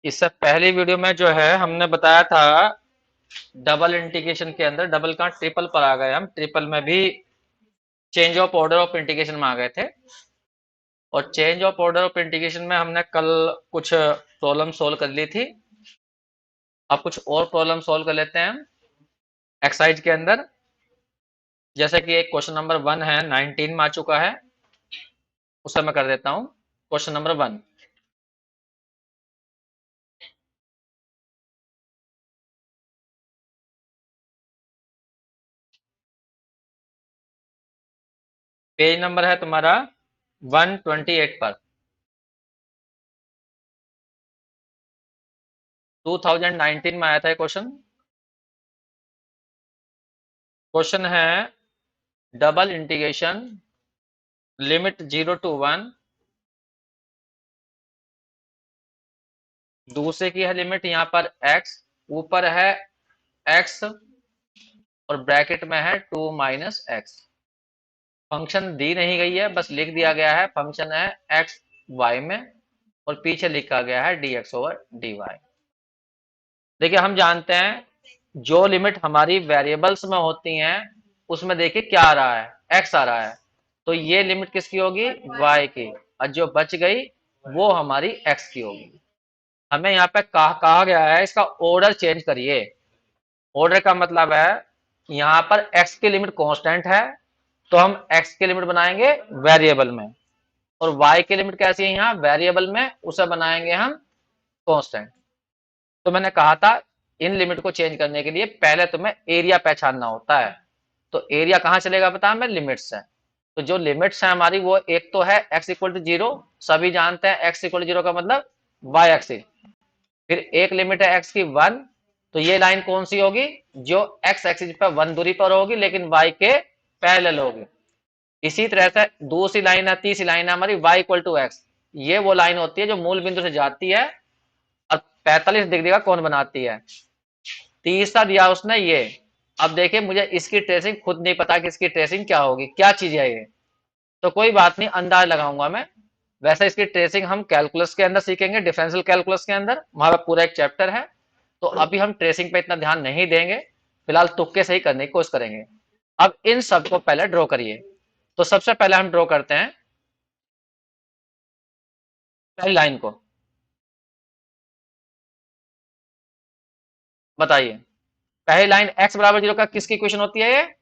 इससे पहली वीडियो में जो है हमने बताया था डबल इंटीग्रेशन के अंदर, डबल का ट्रिपल पर आ गए, हम ट्रिपल में भी change of order of integration में आ गए थे। और change of order of integration में हमने कल कुछ प्रॉब्लम सोल्व कर ली थी। अब कुछ और प्रॉब्लम सोल्व कर लेते हैं हम एक्सरसाइज के अंदर। जैसे कि एक क्वेश्चन नंबर 1 है, 19 में आ चुका है, उसे मैं कर देता हूँ। क्वेश्चन नंबर 1, पेज नंबर है तुम्हारा 128 पर। 2019 में आया था क्वेश्चन। क्वेश्चन है डबल इंटीग्रेशन लिमिट 0 to 1, दूसरे की है लिमिट यहाँ पर x, ऊपर है x और ब्रैकेट में है 2 माइनस एक्स। फंक्शन दी नहीं गई है, बस लिख दिया गया है फंक्शन है x y में, और पीछे लिखा गया है dx ओवर dy। देखिए हम जानते हैं जो लिमिट हमारी वेरिएबल्स में होती हैं उसमें देखिए क्या आ रहा है, x आ रहा है, तो ये लिमिट किसकी होगी, y की, और जो बच गई वो हमारी x की होगी। हमें यहाँ पे कहा गया है इसका ऑर्डर चेंज करिए। ऑर्डर का मतलब है यहाँ पर x की लिमिट कांस्टेंट है तो हम x की लिमिट बनाएंगे वेरिएबल में, और y की लिमिट कैसी है यहाँ वेरिएबल में, उसे बनाएंगे हम कांस्टेंट। तो मैंने कहा था इन लिमिट को चेंज करने के लिए पहले तुम्हें एरिया पहचानना होता है। तो एरिया कहाँ चलेगा बता, हमें लिमिट्स है। तो जो लिमिट्स है हमारी वो एक तो है x इक्वल टू 0, सभी जानते हैं x इक्वल टू 0 का मतलब y एक्सिस। फिर एक लिमिट है x की 1, तो ये लाइन कौन सी होगी, जो x एक्सिस पर 1 दूरी पर होगी लेकिन y के पैरेलल होगी। इसी तरह से दूसरी लाइन है, तीसरी लाइन है हमारी y इक्वल टू x, ये वो लाइन होती है जो मूल बिंदु से जाती है और 45 डिग्री का कोण बनाती है। तीसरा दिया उसने ये। अब देखिए मुझे इसकी ट्रेसिंग खुद नहीं पता कि इसकी ट्रेसिंग क्या होगी, क्या चीज है ये, तो कोई बात नहीं, अंदाज लगाऊंगा मैं। वैसे इसकी ट्रेसिंग हम कैलकुलस के अंदर सीखेंगे, डिफरेंशियल कैलकुलस के अंदर, वहां पर पूरा एक चैप्टर है। तो अभी हम ट्रेसिंग पे इतना ध्यान नहीं देंगे, फिलहाल तुक्के से ही करने की कोशिश करेंगे। अब इन सबको पहले ड्रॉ करिए। तो सबसे पहले हम ड्रॉ करते हैं पहली लाइन को। बताइए पहली लाइन x बराबर 0 का किसकी इक्वेशन होती है, ये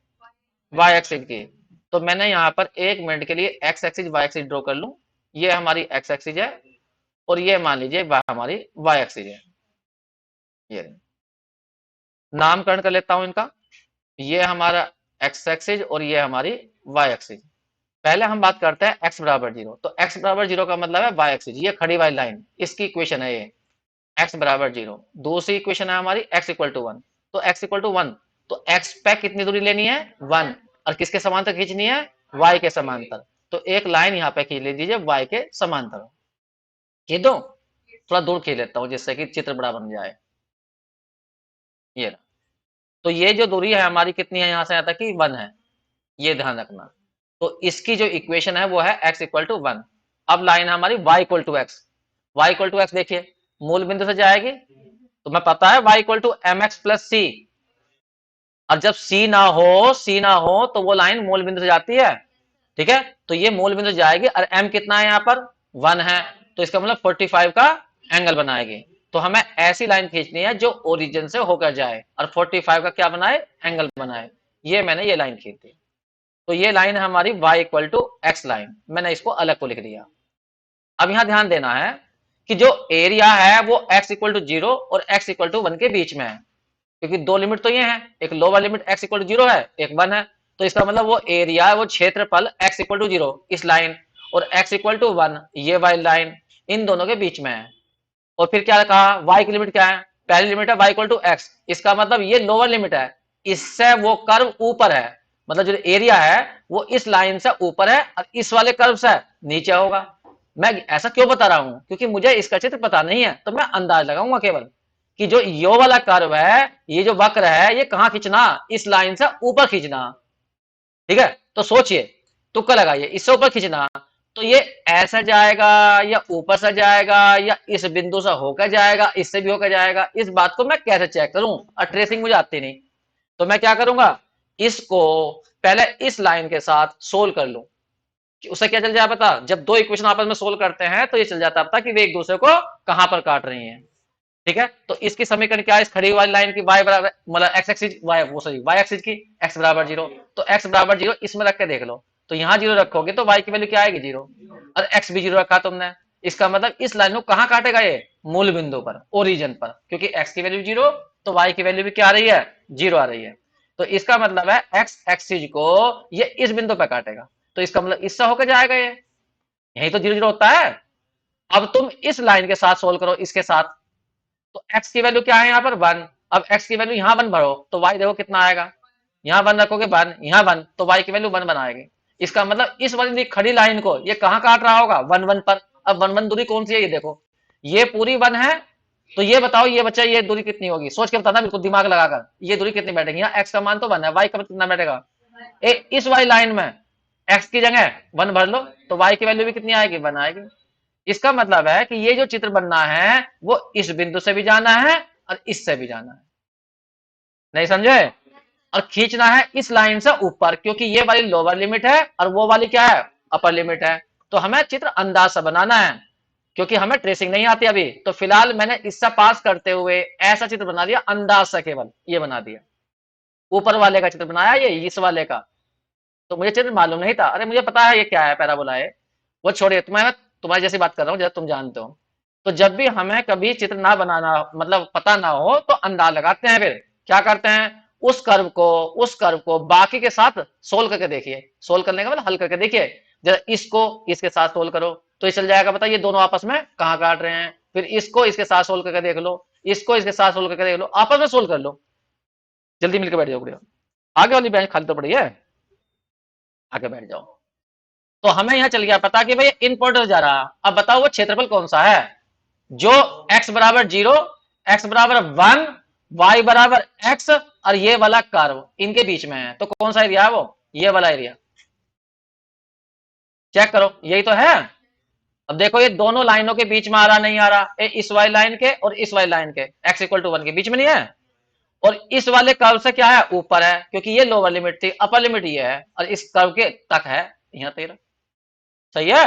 y एक्सिस की। तो मैंने यहाँ पर 1 मिनट के लिए x axis y axis draw कर लूं। ये हमारी x एक्सिस है और ये मान लीजिए हमारी y एक्सिस है। ये नामकरण कर लेता हूं इनका, ये हमारा x एक्सिस और ये हमारी y एक्सिस। पहले हम बात करते हैं x बराबर 0, तो x बराबर 0 का मतलब है y एक्सिस, ये खड़ी वाली लाइन, इसकी इक्वेशन है ये x बराबर 0। दूसरी इक्वेशन है हमारी x इक्वल टू 1, तो x इक्वल टू 1, तो x पे कितनी दूरी लेनी है 1, और किसके समांतर खींचनी है, y के समांतर। तो एक लाइन यहाँ पे खींच लीजिए y के समांतर। खींच दो, थोड़ा दूर खींच लेता हूँ जिससे कि चित्र बड़ा बन जाए। ये रहा। तो ये जो दूरी है हमारी कितनी है, यहाँ से यहाँ तक की 1 है, ये ध्यान रखना। तो इसकी जो इक्वेशन है वो है x इक्वल टू 1। अब लाइन है हमारी y equal to X. y equal to X देखिए मूल बिंदु से जाएगी, तो मैं पता है y equal to m x plus c. और जब C ना हो तो वो लाइन मूल बिंदु से जाती है, ठीक है। तो ये मूल बिंदु जाएगी और m कितना है यहाँ पर 1 है, तो इसका मतलब 45 का एंगल बनाएगी। तो हमें ऐसी लाइन खींचनी है जो ओरिजिन से होकर जाए और 45 का क्या बनाए, एंगल बनाए। ये मैंने ये लाइन खींच दी। तो ये लाइन है हमारी y equal to X line, मैंने इसको अलग को लिख दिया। अब यहां ध्यान देना है कि जो एरिया है वो x इक्वल टू 0 और x इक्वल टू 1 के बीच में है, क्योंकि दो लिमिट तो ये है, एक lower limit x equal to 0 है, एक 1 है। तो इसका मतलब वो एरिया है, वो क्षेत्रफल x इक्वल टू 0 इस लाइन और x इक्वल टू 1 ये वाली लाइन, इन दोनों के बीच में है। और फिर क्या कहा, y की लिमिट क्या है, पहली लिमिट है y इक्वल टू एक्स, इसका मतलब ये लोअर लिमिट है, इससे वो कर्व ऊपर है, मतलब जो एरिया है वो इस लाइन से ऊपर है और इस वाले कर्व से नीचे होगा। मैं ऐसा क्यों बता रहा हूं, क्योंकि मुझे इसका चित्र पता नहीं है, तो मैं अंदाज लगाऊंगा केवल कि जो यो वाला कर्व है, ये जो वक्र है, ये कहां खींचना, इस लाइन से ऊपर खींचना, ठीक है। तो सोचिए, तुक्का लगाइए, इससे ऊपर खींचना। तो ये ऐसा जाएगा या ऊपर से जाएगा या इस बिंदु से होकर जाएगा, इससे भी होकर जाएगा, इस बात को मैं कैसे चेक करूं? और ट्रेसिंग मुझे आती नहीं, तो मैं क्या करूंगा, इसको पहले इस लाइन के साथ सोल्व कर लूं। उससे क्या चल जाए पता, जब दो इक्वेशन आपस में सोल्व करते हैं तो ये चल जाता है पता कि वे एक दूसरे को कहां पर काट रही हैं। ठीक है, तो इसकी समीकरण क्या है, इस खड़ी वाली लाइन की y बराबर मतलब x एक्सिस y वो सॉरी y एक्सिस की x बराबर 0, तो x बराबर 0 इसमें रख के देख लो, तो यहाँ 0 रखोगे तो y की वैल्यू क्या आएगी 0, और x भी 0 रखा तुमने, इसका मतलब इस लाइन को कहाँ काटेगा ये, मूल बिंदु पर, ओरिजिन पर, क्योंकि x की वैल्यू 0 तो y की वैल्यू भी क्या आ रही है 0 आ रही है, तो इसका मतलब है x एक्सिस को ये इस बिंदु पर काटेगा, तो इसका मतलब इससे होकर जाएगा ये, यही तो 0 0 होता है। अब तुम इस लाइन के साथ सोल्व करो, इसके साथ, तो x की वैल्यू क्या है यहाँ पर 1, अब x की वैल्यू यहाँ 1 भरो तो y देखो कितना आएगा, यहाँ 1 रखोगे 1, यहाँ 1, तो y की वैल्यू 1 बनाएगी, इसका मतलब इस वाली खड़ी लाइन को ये कहाँ काट रहा होगा 1 1 पर। अब 1 1 दूरी कौन सी है, ये देखो, ये पूरी 1 है, तो ये बताओ ये बच्चा ये दूरी कितनी होगी, सोच के बताना बिल्कुल दिमाग लगाकर, ये दूरी कितनी बैठेगी, यहाँ x का मान तो 1 है, y का मान कितना बैठेगा, इस वाली लाइन में x की जगह 1 भर लो तो y की वैल्यू भी कितनी आएगी 1 आएगी। इसका मतलब है कि ये जो चित्र बनना है वो इस बिंदु से भी जाना है और इससे भी जाना है, नहीं समझे, और खींचना है इस लाइन से ऊपर, क्योंकि ये वाली लोअर लिमिट है और वो वाली क्या है अपर लिमिट है, तो हमें चित्र अंदाज से बनाना है, क्योंकि हमें ट्रेसिंग नहीं आती अभी, तो फिलहाल मैंने इससे पास करते हुए ऐसा चित्र बना दिया अंदाज से, केवल ये बना दिया, ऊपर वाले का चित्र बनाया ये इस वाले का, तो मुझे चित्र मालूम नहीं था, अरे मुझे पता है ये क्या है पैराबोला है, वो छोड़िए, तुम्हें तुम्हारी जैसी बात कर रहा हूँ जैसा तुम जानते हो। तो जब भी हमें कभी चित्र ना बनाना मतलब पता ना हो तो अंदाज लगाते हैं, फिर क्या करते हैं, उस कर्व को बाकी के साथ सोल्व करके देखिए, सोल्व करने का मतलब हल करके देखिए, जरा इसको इसके साथ सोल्व करो तो ये चल जाएगा पता ये दोनों आपस में कहाँ काट रहे हैं, फिर इसको इसके साथ सोल्व करके देख लो, इसको इसके साथ सोल्व करके देख लो, आपस में सोल्व कर लो, जल्दी मिलकर बैठ जाओ बढ़िया। आगे वाली बेंच खाली तो पड़ी है, आगे बैठ जाओ। तो हमें यहाँ चल गया पता कि भाई इनपुट जा रहा, अब बताओ वो क्षेत्रफल कौन सा है, जो x बराबर 0, x बराबर 1, y बराबर x और ये वाला कर्व इनके बीच में है, तो कौन सा एरिया है वो, ये वाला एरिया, चेक करो यही तो है। अब देखो ये दोनों लाइनों के बीच में आ रहा नहीं आ रहा, ये इस वाली लाइन के और इस वाली लाइन के x इक्वल टू 1 के बीच में नहीं है, और इस वाले कर्व से क्या है ऊपर है, क्योंकि ये लोअर लिमिट थी, अपर लिमिट ये है, और इस कर्व के तक है यहाँ तेरा, सही है।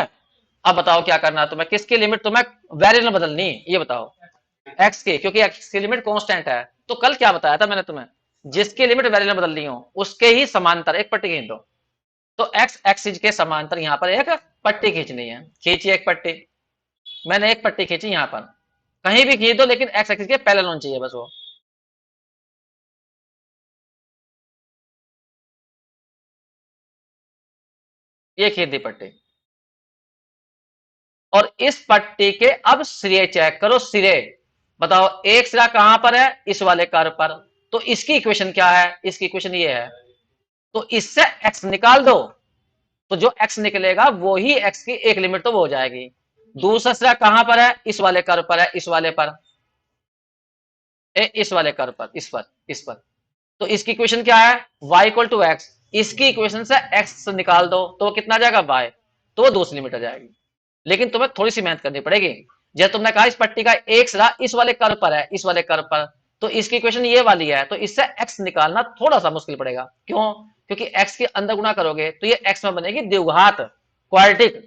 अब बताओ क्या करना है तुम्हें, किसकी लिमिट तुम्हें वेरिएबल बदलनी, ये बताओ, एक्स की, क्योंकि एक्स की लिमिट कांस्टेंट है, तो कल क्या बताया था मैंने तुम्हें, जिसकी लिमिट वेरिएबल बदलनी हो उसके ही समांतर एक पट्टी खींच दो, तो एक्स एक्सिस के समांतर यहाँ पर एक पट्टी खींचनी है, खींची एक पट्टी, मैंने एक पट्टी खींची यहाँ पर, कहीं भी खींच दो लेकिन एक्स एक्सिस के पैरेलल होनी चाहिए बस वो, ये खींच दी पट्टी, और इस पट्टी के अब सिरे चेक करो, सिरे बताओ एक सिरा कहां पर है इस वाले कर्व पर, तो इसकी इक्वेशन क्या है, इसकी इक्वेशन ये है, तो इससे x निकाल दो, तो जो x निकलेगा वो ही x की एक लिमिट तो वो हो जाएगी, दूसरा सिरा कहां पर है इस वाले कर्व पर है, इस वाले पर, इस वाले कर्व पर, इस पर, तो इसकी इक्वेशन क्या है y इक्वल टू एक्स, इसकी इक्वेशन से x निकाल दो तो वो कितना आ जाएगा y, तो वो दूसरी लिमिट आ जाएगी, लेकिन तुम्हें थोड़ी सी मेहनत करनी पड़ेगी, जैसे तुमने कहा इस पट्टी का एक सिरा इस वाले कर्व पर है, इस वाले कर्व पर, तो इसकी इक्वेशन ये वाली है, तो इससे x निकालना थोड़ा सा मुश्किल पड़ेगा, क्यों, क्योंकि x के अंदर गुणा करोगे तो ये x में बनेगी द्विघात क्वाड्रेटिक,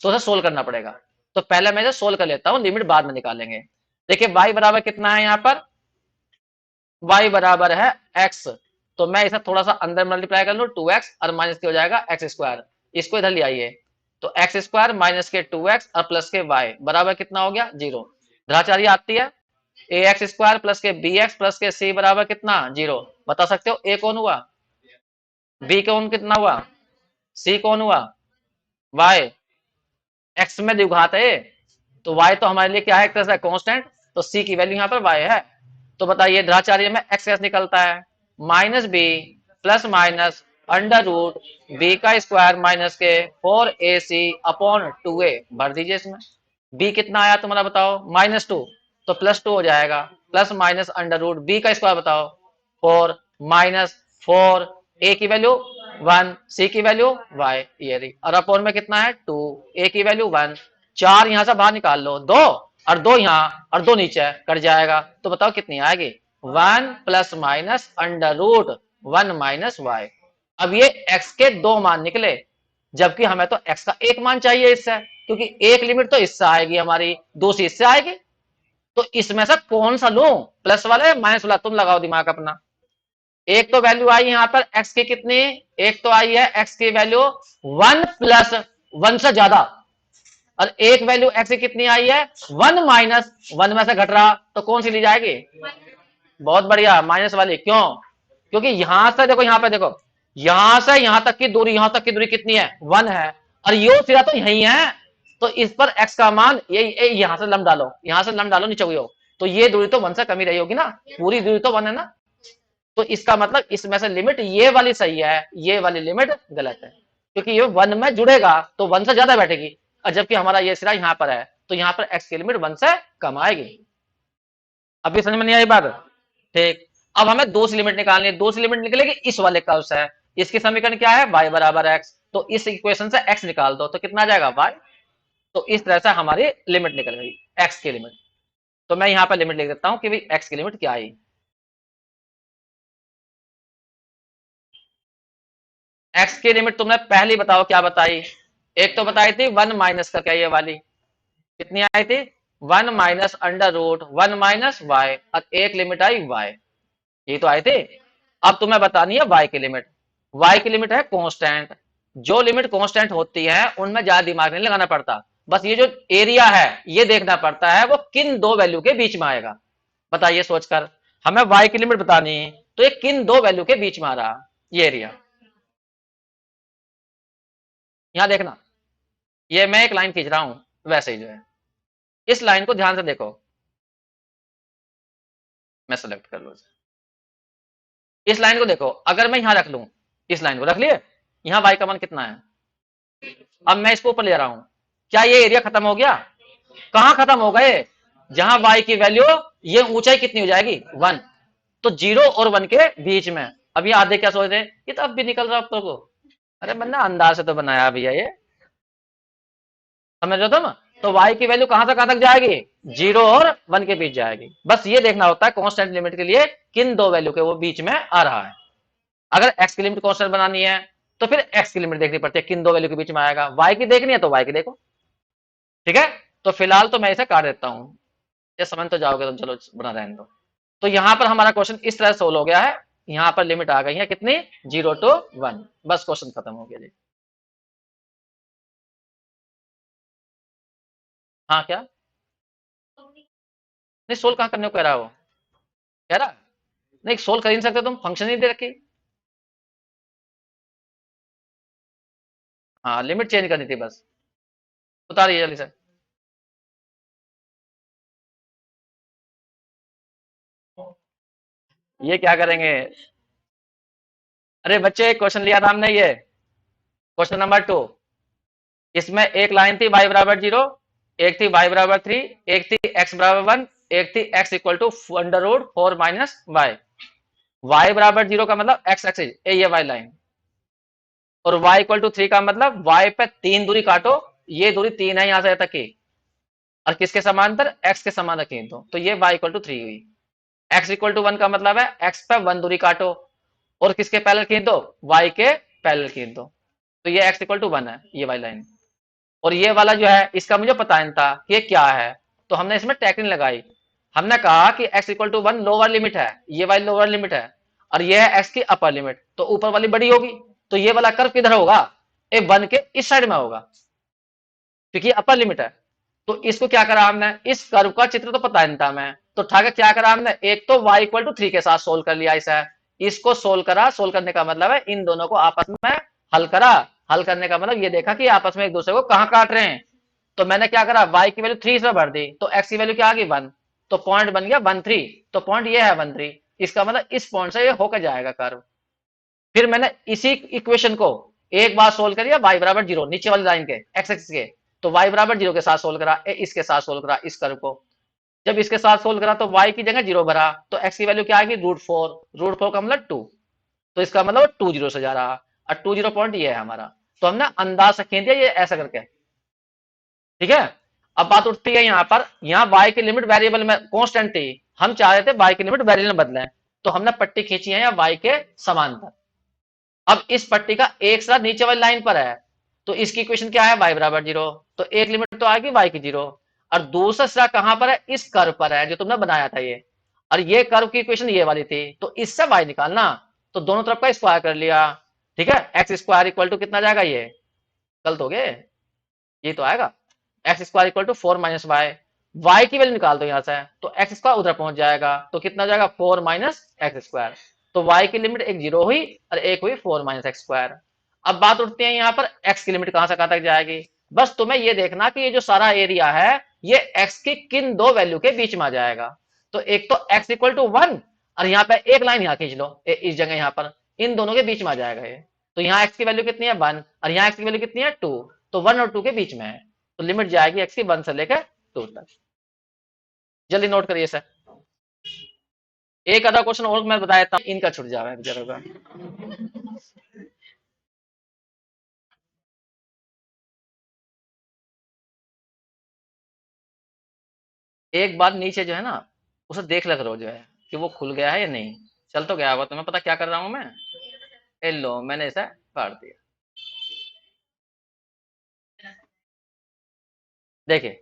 तो उसे सोल्व करना पड़ेगा, तो पहले मैं इसे सोल्व कर लेता हूं, लिमिट बाद में निकालेंगे। देखिए y बराबर कितना है यहाँ पर, y बराबर है x, तो मैं इसे थोड़ा सा अंदर मल्टीप्लाई कर लूं 2x और माइनस के हो जाएगा एक्स स्क्वायर, इसको इधर ले आइए, तो एक्स स्क्वायर माइनस के 2x और प्लस के y बराबर कितना हो गया 0, ग्रहाचार्य आती है, ए एक्स स्क्वायर प्लस के बी एक्स प्लस के सी बराबर कितना 0, बता सकते हो ए कौन हुआ, बी कौन कितना हुआ, सी कौन हुआ, y, एक्स में द्विघात है, तो y तो हमारे लिए क्या है एक तरह से कांस्टेंट, तो c की वैल्यू यहाँ पर y है, तो बताइए द्विचार्य में x कैसे निकलता है, minus B plus minus under root B का स्क्वायर माइनस के 4ac अपॉन 2a भर दीजिए इसमें, b कितना आया तुम्हारा बताओ -2, तो +2 हो जाएगा, plus minus under root B का स्क्वायर बताओ 4 माइनस 4 a की वैल्यू 1, सी की वैल्यू y, ये रही, और अपोन में कितना है 2, ए की वैल्यू 1, 4 यहां से बाहर निकाल लो, 2 और 2 यहाँ और 2 नीचे कट जाएगा, तो बताओ कितनी आएगी 1 plus minus under root 1 minus Y. अब ये x के दो मान निकले, जबकि हमें तो x का एक मान चाहिए इससे, क्योंकि एक लिमिट तो इससे आएगी हमारी, दूसरी इससे आएगी, तो इसमें से कौन सा लूं, प्लस वाला या माइनस वाला, तुम लगाओ दिमाग अपना। एक तो वैल्यू आई यहाँ पर x की कितनी, एक तो आई है x की वैल्यू 1 प्लस 1 से ज्यादा, और एक वैल्यू x की कितनी आई है 1 माइनस 1 में से घट रहा, तो कौन सी ली जाएगी, बहुत बढ़िया माइनस वाली। क्यों, क्योंकि यहां से देखो, यहां पे देखो, यहां से यहां तक की दूरी, यहां तक की दूरी कितनी है 1 है, और यो सिरा तो यही है, तो इस पर x का मान ये यहां से लम डालो, यहां से लम डालो नीचे हुई हो, तो ये दूरी तो 1 से कम ही रही होगी ना, पूरी दूरी तो 1 है ना, तो इसका मतलब इसमें से लिमिट ये वाली सही है, ये वाली लिमिट गलत है, क्योंकि ये 1 में जुड़ेगा तो 1 से ज्यादा बैठेगी, और जबकि हमारा ये सिरा यहां पर है, तो यहां पर x की लिमिट 1 से कम आएगी। अभी समझ में नहीं आई बात, ठीक। अब हमें दूसरी लिमिट निकालनी है, दूसरी लिमिट निकलेगी इस वाले कर्व से, इसकी समीकरण क्या है y बराबर x, तो इस इक्वेशन से x निकाल दो तो कितना आ जाएगा y, तो इस तरह से हमारी लिमिट निकल गई x की लिमिट। तो मैं यहां पर लिमिट लिख देता हूं कि भाई x की लिमिट क्या आई, x की लिमिट तुमने पहली बताओ क्या बताई, एक तो बताई थी 1 माइनस का क्या, ये वाली कितनी आई थी 1 minus under root 1 minus Y, और एक लिमिट आई y, ये तो आए थे। अब तुम्हें बतानी है y की लिमिट, y की लिमिट है कांस्टेंट, जो लिमिट कांस्टेंट होती है उनमें ज्यादा दिमाग नहीं लगाना पड़ता, बस ये जो एरिया है ये देखना पड़ता है वो किन दो वैल्यू के बीच में आएगा। बताइए सोचकर, हमें y की लिमिट बतानी है तो ये किन दो वैल्यू के बीच में आ रहा, ये एरिया, यहां देखना, ये मैं एक लाइन खींच रहा हूं, वैसे ही जो है इस लाइन को ध्यान से देखो, मैं सेलेक्ट कर लू, इस लाइन को देखो, अगर मैं यहां रख लूं, इस लाइन को रख लिए, यहां y का मान कितना है, अब मैं इसको ऊपर ले रहा हूं, क्या ये एरिया खत्म हो गया, कहां खत्म हो गए, जहां y की वैल्यू, ये ऊंचाई कितनी हो जाएगी 1, तो 0 और 1 के बीच में। अब ये आधे क्या सोच रहे हैं, ये तो अब भी निकल रहा है को, अरे बन्ना अंदाज से तो बनाया भैया ये, समझ रहे हो तुम, तो y की वैल्यू कहां से कहां तक जाएगी 0 और 1 के बीच जाएगी, बस ये देखना होता है कांस्टेंट लिमिट के लिए किन दो वैल्यू के वो बीच में आ रहा है। अगर x की लिमिट कांस्टेंट बनानी है तो फिर x की लिमिट देखनी पड़ती है किन दो वैल्यू के बीच में आएगा, y की देखनी है तो y की देखो, ठीक है। तो फिलहाल तो मैं इसे काट देता हूं, ये समझ तो जाओगे तो चलो बना रहने दो। तो यहां पर हमारा क्वेश्चन इस तरह सोल्व हो गया है, यहां पर लिमिट आ गई है कितनी 0 to 1, बस क्वेश्चन खत्म हो गया जी। हाँ क्या, नहीं सोल्व कहां करने को कह रहा है वो, कह रहा नहीं सोल्व कर ही नहीं सकते तुम, फंक्शन ही दे रखी, हाँ लिमिट चेंज करनी थी बस, उतारिए जल्दी से। ये क्या करेंगे, अरे बच्चे एक क्वेश्चन लिया था हमने, ये क्वेश्चन नंबर 2, इसमें एक लाइन थी y बराबर 0, एक थी y बराबर 3, एक थी x बराबर 1, एक थी x equal to under root 4 minus Y, y बराबर 0 का मतलब x एक्सिस ये y लाइन, और y इक्वल टू 3 का मतलब y पे 3 दूरी काटो, ये दूरी 3 है यहां से तक की, और किसके समांतर x के समांतर खींच दो, तो ये y इक्वल टू 3 हुई। x इक्वल टू 1 का मतलब है x पे 1 दूरी काटो, और किसके पैरेलल खींच दो y के पैरेलल खींच दो, तो ये x इक्वल टू 1 है ये y लाइन। और ये वाला जो है इसका मुझे पता नहीं था कि ये क्या है, तो हमने इसमें टेक्निक लगाई, हमने कहा कि x equal to 1 lower limit है, ये वाली लोअर लिमिट है, और ये है x की अपर लिमिट, तो ऊपर वाली बड़ी होगी, तो ये वाला कर्व किधर होगा, ए 1 के इस साइड में होगा, क्योंकि अपर लिमिट है। तो इसको क्या करा हमने, इस कर्व का चित्र तो पता नहीं था मैं, तो उठा के क्या करा हमने, एक तो y इक्वल टू 3 के साथ सोल्व कर लिया इसे, इसको सोल्व करा, सोल्व करने का मतलब है इन दोनों को आपस में हल करा, हल करने का मतलब ये देखा कि आपस में एक दूसरे को कहां काट रहे हैं, तो मैंने क्या करा y की वैल्यू 3 इसमें भर दी, तो x की वैल्यू क्या आ गई 1, तो पॉइंट बन गया 1 3, तो पॉइंट ये है 1 3, इसका मतलब इस पॉइंट से ये होकर जाएगा कर्व। फिर मैंने इसी इक्वेशन को एक बार सोल्व कर दिया y बराबर 0 नीचे वाली लाइन के x एक्सिस के, तो y बराबर 0 के साथ सोल्व करा, इसके साथ सोल्व करा इस कर्व को, जब इसके साथ सोल्व करा तो y की जगह 0 भरा, तो x की वैल्यू क्या आएगी √4, √4 का मतलब 2, तो इसका मतलब 2 0 से जा रहा, और 20 पॉइंट ये है हमारा। तो हमने अंदाज से खींच दिया ये ऐसा करके, ठीक है। अब बात उठती है यहाँ पर, यहाँ y की लिमिट वेरिएबल में कांस्टेंट थी, हम चाह रहे थे y की लिमिट वेरिएबल में बदलें, तो हमने पट्टी खींची है यहाँ y के समांतर। अब इस पट्टी का एक सिरा नीचे वाली लाइन पर है, तो इसकी इक्वेशन क्या है, y बराबर 0, तो एक लिमिट तो आएगी y की 0, और दूसरा सिरा कहां पर है, इस कर्व पर है जो तुमने बनाया था ये, और ये कर्व की इक्वेशन ये वाली थी, तो इससे y निकालना, तो दोनों तरफ का स्क्वायर कर लिया, ठीक है। एक्स स्क्वायर इक्वल टू कितना जाएगा, ये कल दोगे, ये तो आएगा X square equal to 4 minus Y, Y की वैल्यू निकाल दो यहां से, तो एक्स स्क्वायर उधर पहुंच जाएगा, तो कितना जाएगा 4 माइनस एक्स स्क्वायर, तो वाई की लिमिट एक 0 हुई और एक हुई 4 माइनस एक्स स्क्वायर। अब बात उठती है यहाँ पर एक्स की लिमिट कहां से कहां तक जाएगी, बस तुम्हें ये देखना कि ये जो सारा एरिया है ये एक्स की किन दो वैल्यू के बीच में आ जाएगा, तो एक तो एक्स इक्वल टू 1, और यहाँ पे एक लाइन यहाँ खींच लो इस जगह यहाँ पर, इन दोनों के बीच में आ जाएगा ये, तो यहाँ एक्स की वैल्यू कितनी है 1, और यहाँ एक्स की वैल्यू कितनी है 2, तो 1 और 2 के बीच में है, तो लिमिट जाएगी एक्स की 1 से लेकर 2 तक। जल्दी नोट करिए सर, एक आधा क्वेश्चन और मैं बता देता हूं, इनका छूट जाए बेचारों का। एक बार नीचे जो है ना उसे देख लिया करो जो है कि वो खुल गया है या नहीं, चल तो गया होगा, तुम्हें पता क्या कर रहा हूं मैं, ए लो मैंने इसे काट दिया। देखिए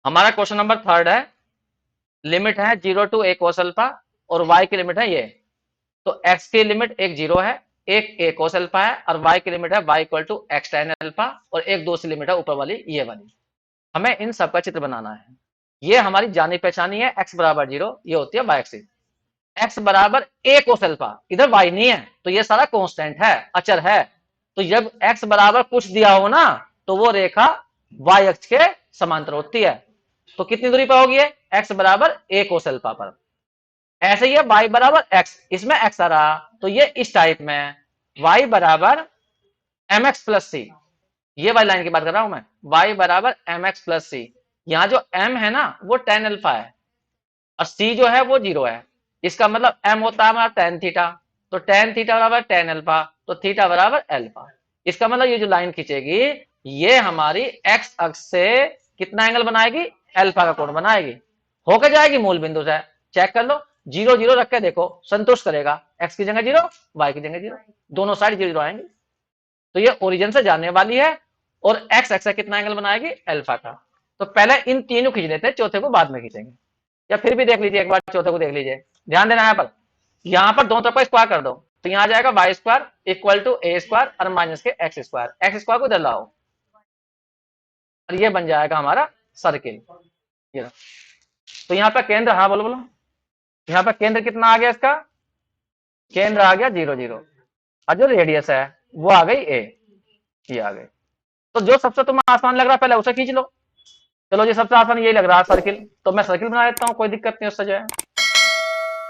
हमारा क्वेश्चन नंबर थर्ड है, लिमिट है 0 टू ए कोस अल्फा, और y की लिमिट है ये, तो x की लिमिट एक 0 है, एक ए कोस अल्फा है, और y की लिमिट है y equal to X tan alpha, और एक दूसरी लिमिट है ऊपर वाली ये वाली। हमें इन सब का चित्र बनाना है, ये हमारी जानी पहचानी है, x बराबर 0 ये होती है y एक्सिस, x बराबर a कोस अल्फा, इधर y नहीं है तो ये सारा कांस्टेंट है, अचर है, तो जब x बराबर कुछ दिया हो ना तो वो रेखा y अक्ष के समांतर होती है, तो कितनी दूरी पर होगी ये, x बराबर a कोस अल्फा पर। ऐसे ही है y बराबर x, इसमें x आ रहा तो ये इस टाइप में y बराबर mx प्लस सी, ये वाली लाइन की बात कर रहा हूं मैं, y बराबर mx प्लस सी, यहाँ जो m है ना वो tan अल्फा है, और c जो है वो 0 है, इसका मतलब m होता है हमारा tan थीटा, तो tan थीटा बराबर tan अल्फा, तो थीटा बराबर अल्फा, इसका मतलब ये जो लाइन खींचेगी ये हमारी x अक्ष से कितना एंगल बनाएगी, अल्फा का कोण बनाएगी, होके जाएगी मूल बिंदु से, चेक कर लो, 0 0 रख के देखो संतुष्ट करेगा, x की जगह 0 y की जगह 0, दोनों साइड 0 0 आएंगे, तो ये ओरिजिन से जाने वाली है, और x एक्स कितना एंगल बनाएगी, अल्फा का। तो पहले इन तीनों खींच लेते हैं, चौथे को बाद में खींचेंगे, या फिर भी देख लीजिए एक बार, चौथे को देख लीजिए, ध्यान देना यहाँ पर दोनों तरफ का स्क्वायर कर दो, तो यहाँ आ जाएगा Y square equal to A square और माइनस के एक्स स्क्वायर को इधर लाओ, और ये बन जाएगा हमारा सर्किल, ये रहा। तो यहाँ पर केंद्र, हाँ बोलो बोलो, यहाँ पर केंद्र कितना आ गया इसका, केंद्र आ गया 0 0, और जो रेडियस है वो आ गई ए, ये आ गई, तो जो सबसे तुम्हें आसान लग रहा है पहले उसे खींच लो, चलो जी सबसे आसान यही लग रहा है सर्किल, तो मैं सर्किल बना देता हूँ, कोई दिक्कत नहीं उससे जो है,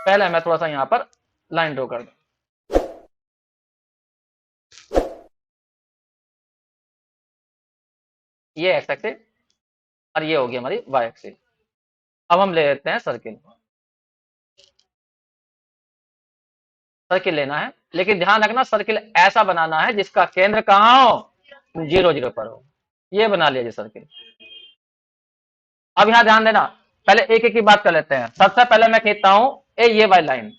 पहले मैं थोड़ा सा यहाँ पर लाइन ड्रॉ कर दूं, ये एक्स एक्सिस और ये होगी हमारी वाई एक्सिस। अब हम ले लेते हैं सर्किल, सर्किल लेना है, लेकिन ध्यान रखना सर्किल ऐसा बनाना है जिसका केंद्र कहाँ हो, 0 0 पर हो, ये बना लिया जी सर्किल। अब यहाँ ध्यान देना, पहले एक एक की बात कर लेते हैं, सबसे पहले मैं खींचता हूँ ये वाली लाइन,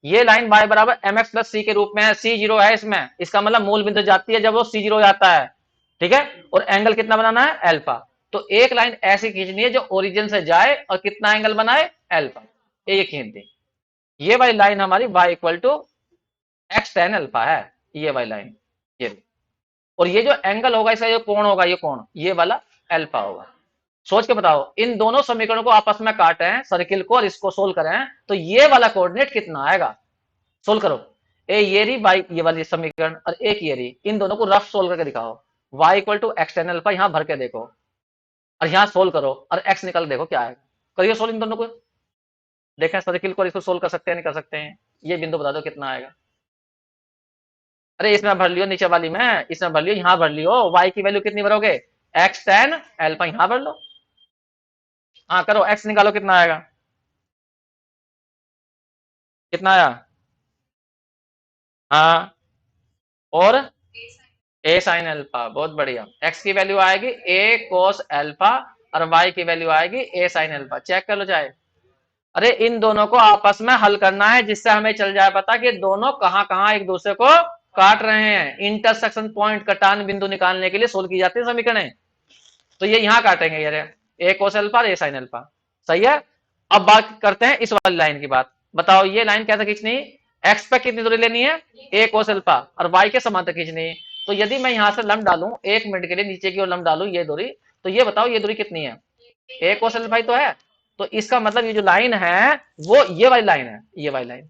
ये लाइन y बराबर एम एक्स प्लस सी के रूप में है, सी 0 है इसमें, इसका मतलब मूल बिंदु जाती है जब वो सी 0 जाता है, ठीक है, और एंगल कितना बनाना है, अल्फा, तो एक लाइन ऐसी खींचनी है जो ओरिजिन से जाए और कितना एंगल बनाए, अल्फा, ये खींच दी, ये वाली लाइन हमारी y equal to x ten alpha है, ये वाली लाइन, ये, और ये जो एंगल होगा इसका जो कोण होगा, ये कोण ये वाला अल्फा होगा। सोच के बताओ, इन दोनों समीकरणों को आपस में काटें सर्किल को और इसको सोल्व करें तो ये वाला कोऑर्डिनेट कितना आएगा, सोल्व करो, ए ये रही बाई ये वाली समीकरण और एक ये रही, इन दोनों को रफ सोल्व करके दिखाओ, y equal to x ten alpha यहां भर के देखो, और यहां सोल्व करो और x निकल देखो क्या आएगा, करिए सोल्व इन दोनों को, देखें सर्किल को इसको सोल्व कर सकते हैं नहीं कर सकते हैं, ये बिंदु बता दो कितना आएगा, अरे इसमें भर लियो नीचे वाली में, इसमें भर लियो, यहां भर लियो, y की वैल्यू कितनी भरोगे, एक्स टेन अल्फा यहां भर लो, हाँ करो x निकालो कितना आएगा, कितना आया, हाँ और ए साइन अल्फा, बहुत बढ़िया। एक्स की वैल्यू आएगी ए कोस अल्फा और वाई की वैल्यू आएगी ए साइन अल्फा। चेक कर लो चाहे। अरे इन दोनों को आपस में हल करना है जिससे हमें चल जाए पता कि दोनों कहां कहां एक दूसरे को काट रहे हैं। इंटरसेक्शन पॉइंट, कटान बिंदु निकालने के लिए सोल्व की जाती है समीकरण। तो ये यहां काटेंगे यार, ए कोस अल्फा और ए साइन अल्फा। सही है। अब बात करते हैं इस वाली लाइन की बात। बताओ ये लाइन कैसे खींचनी है? एक्स पे कितनी दूरी लेनी है? ए कोस अल्फा, और वाई के समांतर खींचनी है। तो यदि मैं यहां से लंब डालूं, 1 मिनट के लिए नीचे की ओर लंब डालूं ये दूरी, तो ये बताओ ये दूरी कितनी है? ए कोस अल्फा ही तो है। तो इसका मतलब ये जो लाइन है वो ये वाली लाइन है, ये वाली लाइन।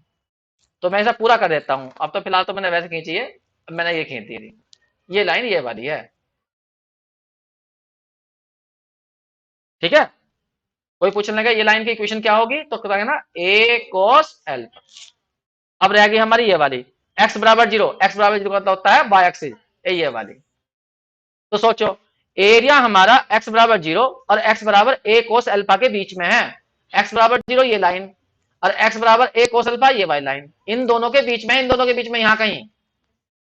तो मैं इसे पूरा कर देता हूं। अब तो फिलहाल तो मैंने वैसे खींची है, अब मैंने ये खींच दी थी। ये लाइन ये वाली है। ठीक है। कोई पूछने लगा ये लाइन की इक्वेशन क्या होगी, तो क्या ना ए कोस अल्फा। अब रहेगी हमारी ये वाली x बराबर 0। x बराबर 0 का मतलब होता है वाई एक्सिस, ये वाली। तो सोचो एरिया हमारा x बराबर 0 और x बराबर a कोस अल्फा के बीच में है। x बराबर 0 ये लाइन, और x बराबर a कोस अल्फा ये वाली लाइन, इन दोनों के बीच में, इन दोनों के बीच में यहां कहीं।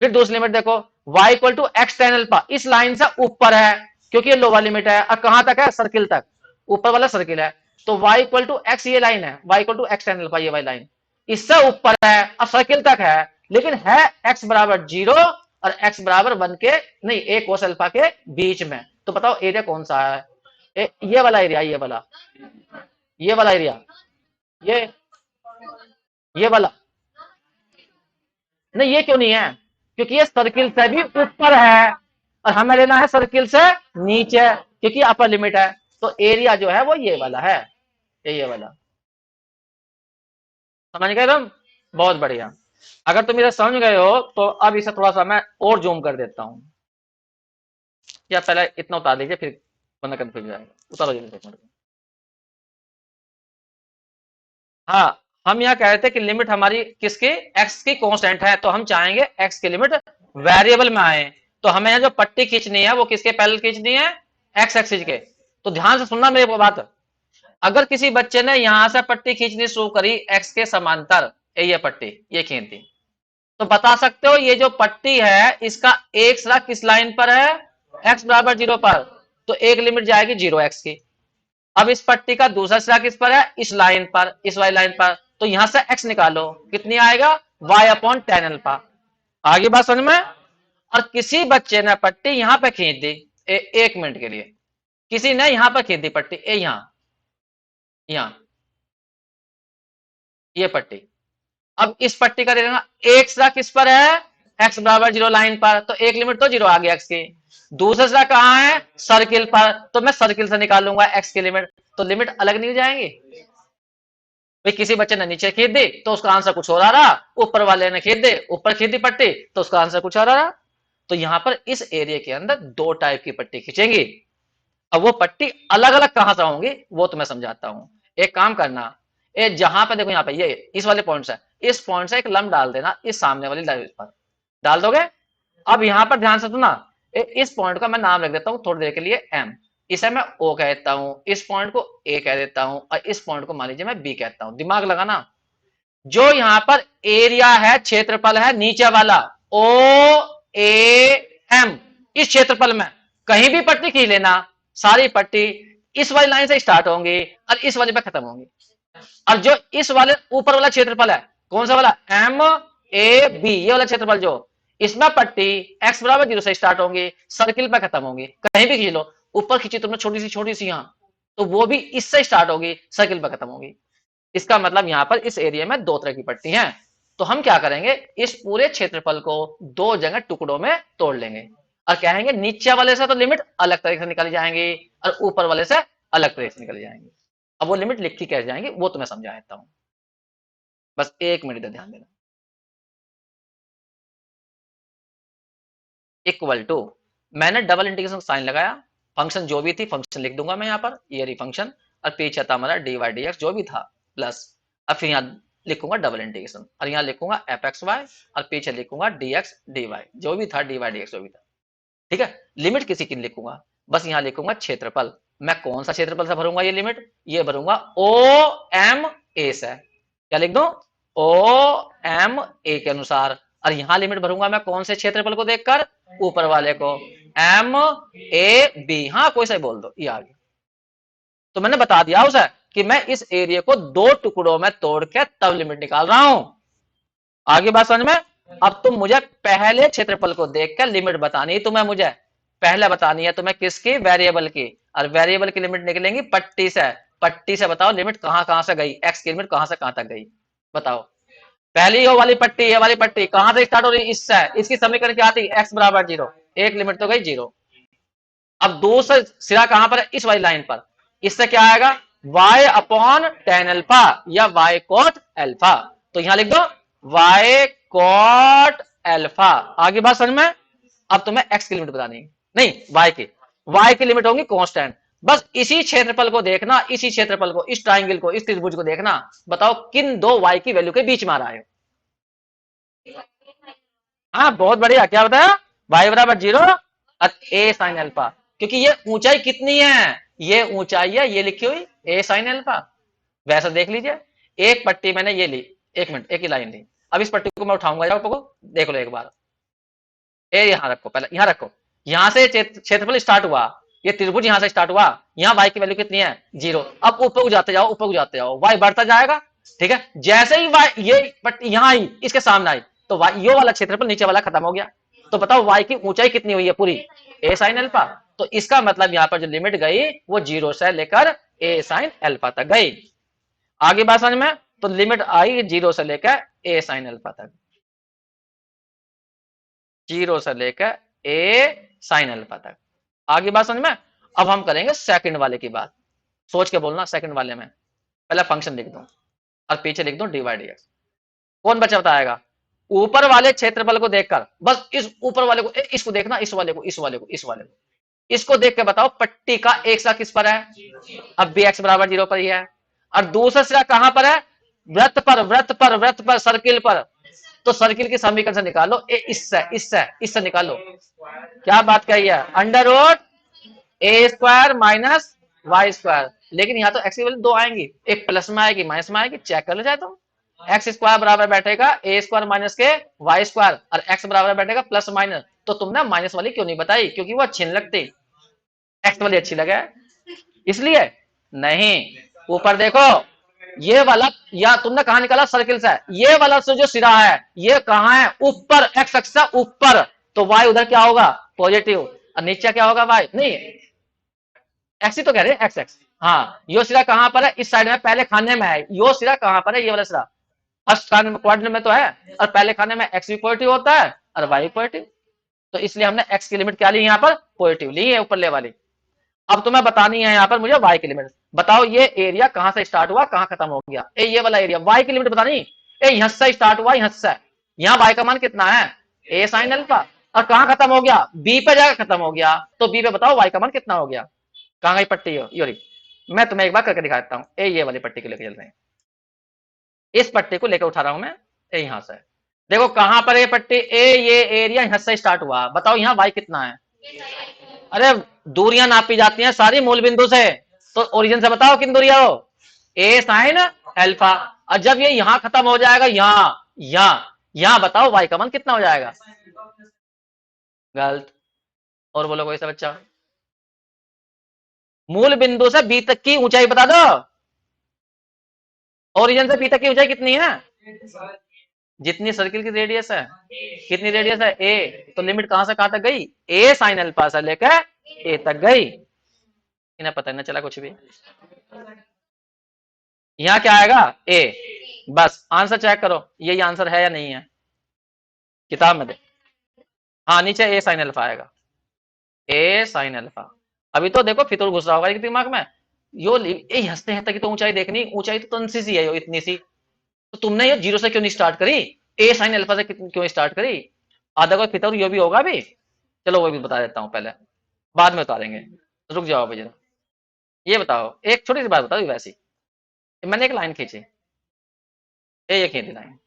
फिर दूसरी लिमिट देखो, y equal to x ten alpha इस लाइन से ऊपर है, क्योंकि ये लोअर लिमिट है। और कहां तक है? सर्किल तक, ऊपर वाला सर्किल है। तो y इक्वल टू एक्स ये लाइन है, y equal to x ten alpha ये वाली लाइन इससे ऊपर है और सर्किल तक है, लेकिन है x बराबर 0 और x बराबर 1 के, नहीं a कोस अल्फा के बीच में। तो बताओ एरिया कौन सा है? ये वाला एरिया, ये वाला एरिया, ये ये वाला। नहीं ये क्यों नहीं है? क्योंकि ये सर्किल से भी ऊपर है और हमें लेना है सर्किल से नीचे, क्योंकि अपर लिमिट है। तो एरिया जो है वो ये वाला है, ये वाला। समझ गए तुम? बहुत बढ़िया। अगर तुम इसे समझ गए हो तो अब इसे थोड़ा सा मैं और जूम कर देता हूं। या पहले इतना उतार लीजिए, फिर वरना कंफ्यूज हो जाएगा। उतारो जल्दी से। हाँ, हम यहाँ कह रहे थे कि लिमिट हमारी किसकी, एक्स की कांस्टेंट है, तो हम चाहेंगे एक्स की लिमिट वेरिएबल में आए। तो हमें यहाँ जो पट्टी खींचनी है वो किसके पैरेलल खींचनी है? एक्स एक्सिस के। तो ध्यान से सुनना मेरी बात। अगर किसी बच्चे ने यहां से पट्टी खींचनी शुरू करी एक्स के समांतर, ये पट्टी ये खींच दी, तो बता सकते हो ये जो पट्टी है इसका एक सिरा किस लाइन पर है? एक्स बराबर 0 पर। तो एक लिमिट जाएगी 0 एक्स की। अब इस पट्टी का दूसरा सिरा किस पर है? इस लाइन पर, इस वाली लाइन पर। तो यहां से x निकालो, कितनी आएगा? y upon tan alpha. आगे बात समझ में? और किसी बच्चे ने पट्टी यहां पे खींच दी, 1 मिनट के लिए किसी ने यहां पर खींच दी पट्टी, यहां, यहां ये पट्टी। अब इस पट्टी का देखना एक सिरा किस पर है? x बराबर 0 लाइन पर। तो एक लिमिट तो 0 आ गई x की। दूसरा सिरा कहां है? सर्किल पर। तो मैं सर्किल से निकालूंगा x की लिमिट। तो लिमिट अलग नहीं हो जाएंगी भाई। किसी बच्चे ने नीचे खींच दी तो उसका आंसर कुछ और आ रहा, ऊपर वाले ने खींच दी, ऊपर खींच दी पट्टी तो उसका आंसर कुछ और आ रहा। तो यहां पर इस एरिया के अंदर दो टाइप की पट्टी खींचेंगी। अब वो पट्टी अलग अलग कहां से होंगी वो तो मैं समझाता हूं। एक काम करना, ये जहां पे देखो, यहाँ पे ये इस वाले पॉइंट से, इस पॉइंट से एक लंब डाल देना इस सामने वाली लाइन पर, डाल दोगे। अब यहां पर ध्यान से सुना, इस पॉइंट का मैं नाम रख देता हूं थोड़ी देर के लिए एम। इसे मैं ओ कह देता हूं, इस पॉइंट को ए कह देता हूं, और इस पॉइंट को मान लीजिए मैं बी कहता हूं। दिमाग लगाना। जो यहां पर एरिया है, क्षेत्रफल है नीचे वाला, ओ ए एम, इस क्षेत्रफल में कहीं भी पट्टी खींच लेना, सारी पट्टी इस वाली लाइन से स्टार्ट होंगी और इस वाले पे खत्म होंगी। और जो इस वाले ऊपर वाला क्षेत्रफल है, कौन सा वाला? एम ए बी, ये वाला क्षेत्रफल जो, इसमें पट्टी एक्स बराबर 0 से स्टार्ट होंगी, सर्किल पे खत्म होंगी। कहीं भी खींच लो, ऊपर खींची तुमने छोटी सी यहां, तो वो भी इससे स्टार्ट होगी, सर्किल पे खत्म होगी। इसका मतलब यहां पर इस एरिया में दो तरह की पट्टी हैं। तो हम क्या करेंगे, इस पूरे क्षेत्रफल को दो जगह टुकड़ों में तोड़ लेंगे और कहेंगे नीचे वाले से तो लिमिट अलग तरीके से निकाली जाएंगी और ऊपर वाले से अलग तरीके से निकाली जाएंगी। अब वो लिमिट लिखी कैसे जाएंगी वो तो मैं समझा देता हूं। बस 1 मिनट का ध्यान देना। इक्वल टू, मैंने डबल इंटीग्रेशन साइन लगाया, फंक्शन जो भी थी फंक्शन लिख दूंगा मैं यहाँ पर, ये रही फंक्शन, और पीछे था हमारा डी वाई डी एक्स जो भी था प्लस। अब फिर यहाँ लिखूंगा डबल इंटीग्रेशन और यहाँ लिखूंगा एफ एक्स वाई और पीछे लिखूंगा डी एक्स डी वाई जो भी था, डी वाई डी एक्स जो भी था। ठीक है। लिमिट किसी की लिखूंगा, बस यहाँ लिखूंगा क्षेत्रफल। मैं कौन सा क्षेत्रफल से भरूंगा ये लिमिट? ये भरूंगा ओ एम ए से। क्या लिख दूं? ओ एम ए के अनुसार। और यहां लिमिट भरूंगा मैं कौन से क्षेत्रफल को देखकर, ऊपर वाले को, एम ए बी, हाँ कोई सा बोल दो, ये आ गया। तो मैंने बता दिया उसे कि मैं इस एरिया को दो टुकड़ों में तोड़ के तब लिमिट निकाल रहा हूं। आगे बात समझ में। अब तुम मुझे पहले क्षेत्रफल को देखकर लिमिट बतानी है, तुम्हें मुझे पहले बतानी है तुम्हें किसकी, वेरिएबल की। और वेरिएबल की लिमिट निकलेंगी पट्टी से। पट्टी से बताओ लिमिट कहां कहां से गई, एक्स की लिमिट कहां से कहां तक गई, बताओ। पहली वो वाली पट्टी, ये वाली पट्टी कहां से स्टार्ट हो रही, इससे। इसकी समीकरण क्या आती, एक्स बराबर 0, एक लिमिट तो गई 0। अब दूसरा सिरा कहां पर है, इस वाली लाइन पर। इससे क्या आएगा, y अपॉन टेन अल्फा या y कॉट अल्फा। तो यहां लिख दो y कॉट अल्फा। आगे बात समझ में। अब तुम्हें x की लिमिट बतानी है, नहीं y की लिमिट होगी कांस्टेंट। बस इसी क्षेत्रफल को देखना, इसी क्षेत्रफल को, इस ट्राइंगल को, इस त्रिभुज को देखना। बताओ किन दो y की वैल्यू के बीच में आ रहा है। हाँ बहुत बढ़िया, क्या बताया, y बराबर 0 और a साइन अल्फा। क्योंकि ये ऊंचाई कितनी है, ये ऊंचाई है, ये लिखी हुई a साइन अल्फा। वैसा देख लीजिए, एक पट्टी मैंने ये ली, एक मिनट, एक ही लाइन ली। अब इस पट्टी को मैं उठाऊंगा, जाओ को देख लो एक बार। ए यहां रखो, पहले यहां रखो। यहां से क्षेत्रफल स्टार्ट हुआ, ये त्रिभुज यहां से स्टार्ट हुआ। यहाँ y की वैल्यू कितनी है, 0। अब ऊपर को जाते जाओ, ऊपर को जाते जाओ, y बढ़ता जाएगा। ठीक है, जैसे ही y ये पट्टी यहां आई, इसके सामने आई, तो y ये वाला क्षेत्रफल नीचे वाला खत्म हो गया। तो बताओ y की ऊंचाई कितनी हुई है पूरी, a साइन अल्फा। तो इसका मतलब यहाँ पर जो लिमिट गई वो 0 से लेकर a साइन अल्फा तक गई। आगे बात समझ में। तो लिमिट आई 0 से लेकर a साइन अल्फा तक, 0 से लेकर a साइन अल्फा तक। आगे बात समझ में। अब हम करेंगे सेकंड वाले की बात, सोच के बोलना। सेकंड वाले में पहले फंक्शन लिख दो और पीछे लिख दो डिवाइड dx। कौन बचा बताएगा, ऊपर वाले क्षेत्रफल को देखकर, बस इस ऊपर वाले को, इसको देखना, इस वाले को, इस वाले को, इस वाले को, इसको देख के बताओ पट्टी का एक सा किस पर है, अब भी x बराबर 0 पर ही है। और दूसरा सिरा कहां पर है, वृत्त पर, वृत्त पर, वृत्त पर, सर्किल पर। तो सर्किल की समीकरण से निकालो, इससे निकालो। क्या बात कही है, अंडर रूट ए स्क्वायर माइनस वाई स्क्वायर। लेकिन यहाँ तो एक्स की वैल्यू 2 आएंगी, एक प्लस में आएगी, माइनस में आएगी, चेक कर लो चाहे तो। एक्स स्क्वायर बराबर बैठेगा ए स्क्वायर माइनस के वाई स्क्वायर, और एक्स बराबर बैठेगा प्लस माइनस। तो तुमने माइनस वाली क्यों नहीं बताई, क्योंकि वो अच्छी नहीं लगती, एक्स वाली अच्छी लगे इसलिए। नहीं, ऊपर देखो, ये वाला, या तुमने कहा निकाला, सर्किल से, ये वाला से जो सिरा है ये कहां है, ऊपर, एक्स अक्ष से ऊपर। तो वाई उधर क्या होगा, पॉजिटिव, और नीचे क्या होगा वाई, नहीं एक्स ही तो कह रहे हैं, एक्स एक्स। हाँ, यो सिरा कहां पर है, इस साइड में, पहले खाने में है। यो सिरा कहां पर है, ये वाला सिरा फर्स्ट क्वाड्रेंट में तो है, और पहले खाने में एक्स भी पॉजिटिव होता है और वाई पॉजिटिव। तो इसलिए हमने एक्स की लिमिट क्या ली, यहाँ पर पॉजिटिव ली है, ऊपर ले वाली। अब तुम्हें बतानी है यहाँ पर मुझे वाई की लिमिट। बताओ ये एरिया कहां से स्टार्ट हुआ, कहां खत्म हो गया, ये वाला एरिया, वाई की लिमिट बतानी। यहां से स्टार्ट हुआ, यहां से, यहाँ वाई का मान कितना है, ए साइन अल्फा। और कहां खत्म हो गया, बी पे जाकर खत्म हो गया। तो बी पे बताओ वाई का मान कितना हो गया, कहां गई पट्टी हो योरी। मैं तुम्हें एक बार करके दिखा देता हूँ, ये वाली पट्टी को लेकर चल रहे हैं, इस पट्टी को लेकर उठा रहा हूं मैं, यहां से देखो कहां पर ये पट्टी, ये एरिया यहां से स्टार्ट हुआ। बताओ यहाँ वाई कितना है, अरे दूरियां नापी जाती हैं सारी मूल बिंदु से। तो ओरिजिन से बताओ किन दूरिया हो, ए साइन अल्फा। और जब ये यहां खत्म हो जाएगा, यहां बताओ वाई का मान कितना हो जाएगा, गलत। और बोलो कोई सा बच्चा, मूल बिंदु से बी तक की ऊंचाई बता दो, ओरिजिन से बी तक की ऊंचाई कितनी है, जितनी सर्किल की रेडियस है। कितनी रेडियस है, ए। तो लिमिट कहां से कहां तक गई, ए साइन अल्फा से लेकर ए तक गई। इन्हें पता नहीं चला कुछ भी। यहां क्या आएगा, ए। बस आंसर चेक करो, यही आंसर है या नहीं है, किताब में दे। हाँ नीचे ए साइन अल्फा आएगा, ए साइन अल्फा। अभी तो देखो फितूर घुस रहा होगा दिमाग में, यो ये हंसते हंसते की तो ऊंचाई देखनी, ऊंचाई तो तंसी सी है यो, इतनी सी। तो तुमने ये 0 से क्यों नहीं स्टार्ट करी, ए साइन अल्फा से क्यों स्टार्ट करी। आधा कोई फितूर यो भी होगा भी। चलो वो भी बता देता हूँ पहले, बाद में उतारेंगे। रुक जाओ भैया, ये बताओ एक छोटी सी बात बताओ वैसी। मैंने एक लाइन खींची, ये खींची लाइन,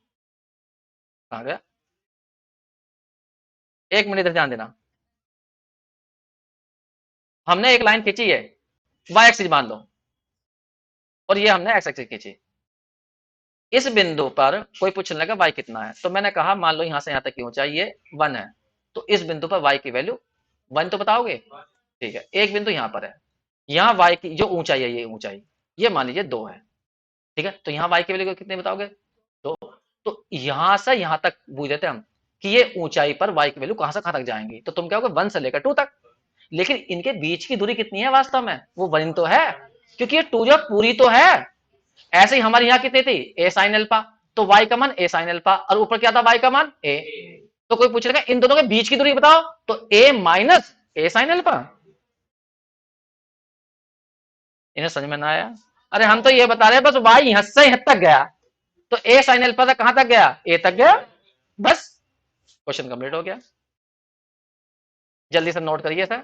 कहाँ गया, एक मिनट इधर ध्यान देना। हमने एक लाइन खींची है, वाई एक्सिस मान लो, और ये हमने एक्स एक्सिस खींची। इस बिंदु पर कोई पूछने लगा y कितना है, तो मैंने कहा मान लो यहां से यहां तक की ऊंचाई ये 1 है, तो इस बिंदु पर y की वैल्यू 1 तो बताओगे, ठीक है। एक बिंदु यहां पर है, यहाँ y की जो ऊंचाई है, ये ऊंचाई ये मान लीजिए 2 है, ठीक है। तो यहाँ y की वैल्यू कितने बताओगे, 2। तो यहां से यहां तक पूछ देते हम कि ये ऊंचाई पर y की वैल्यू कहां से कहां तक जाएंगी, तो तुम क्या होगे 1 से लेकर 2 तक। लेकिन इनके बीच की दूरी कितनी है वास्तव में, वो 1 तो है, क्योंकि ये 2 जो पूरी तो है। ऐसे ही हमारे यहाँ कितनी थी ए साइन अल्फा, तो y का मान ए साइन अल्फा, और ऊपर क्या था y का मान ए। तो कोई पूछ लेगा इन दोनों के बीच की दूरी बताओ, तो ए माइनस ए साइन अल्फा। इन्हें समझ में ना आया, अरे हम तो ये बता रहे हैं बस y यहां से यहां तक गया, तो ए साइन अल्फा तक कहां तक गया, ए तक गया, बस क्वेश्चन कंप्लीट हो गया। जल्दी से नोट करिए सर।